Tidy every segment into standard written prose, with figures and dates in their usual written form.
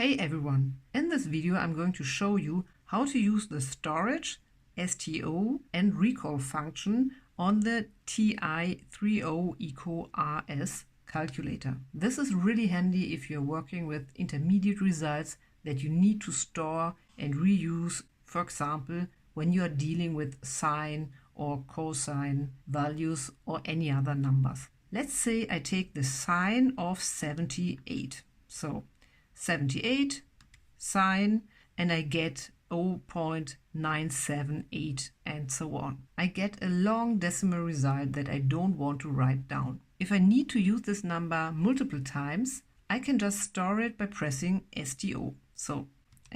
Hey everyone! In this video I'm going to show you how to use the storage, STO and recall function on the TI-30 Eco RS calculator. This is really handy if you're working with intermediate results that you need to store and reuse, for example, when you are dealing with sine or cosine values or any other numbers. Let's say I take the sine of 78. So 78 sine and I get 0.978 and so on. I get a long decimal result that I don't want to write down. If I need to use this number multiple times, I can just store it by pressing STO. So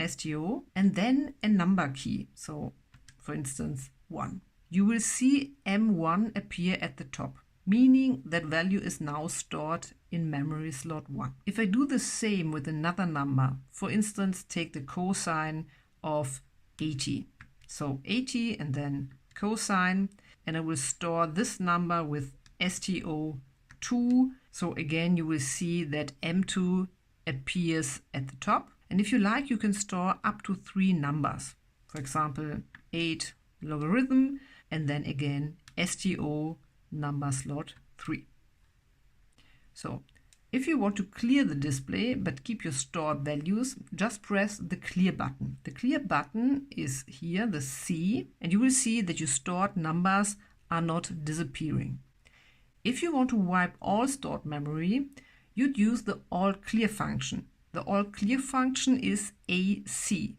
STO and then a number key. So for instance 1. You will see M1 appear at the top, meaning that value is now stored in memory slot 1. If I do the same with another number, for instance, take the cosine of 80. So 80 and then cosine, and I will store this number with STO 2. So again, you will see that M2 appears at the top. And if you like, you can store up to 3 numbers. For example, 8 logarithm, and then again, STO number slot 3. So if you want to clear the display but keep your stored values, just press the clear button. The clear button is here, the C, and you will see that your stored numbers are not disappearing. If you want to wipe all stored memory, you'd use the all clear function. The all clear function is AC.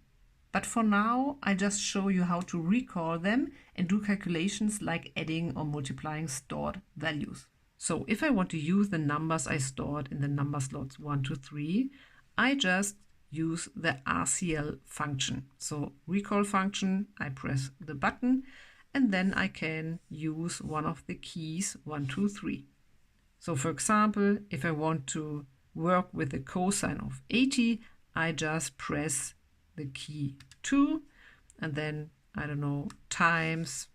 But for now, I just show you how to recall them and do calculations like adding or multiplying stored values. So if I want to use the numbers I stored in the number slots 1 to 3, I just use the RCL function. So recall function, I press the button and then I can use one of the keys 1, 2, 3. So for example, if I want to work with the cosine of 80, I just press the key 2 and then, I don't know, times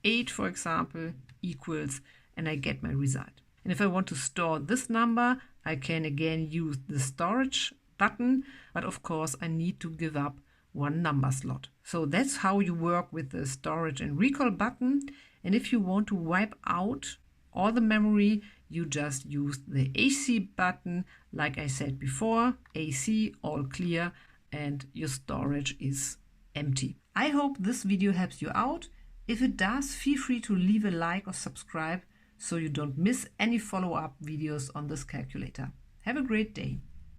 8, for example, equals, and I get my result. And if I want to store this number, I can again use the storage button, but of course I need to give up one number slot. So that's how you work with the storage and recall button. And if you want to wipe out all the memory, you just use the AC button, like I said before, AC, all clear, and your storage is empty. I hope this video helps you out. If it does, feel free to leave a like or subscribe so you don't miss any follow-up videos on this calculator. Have a great day.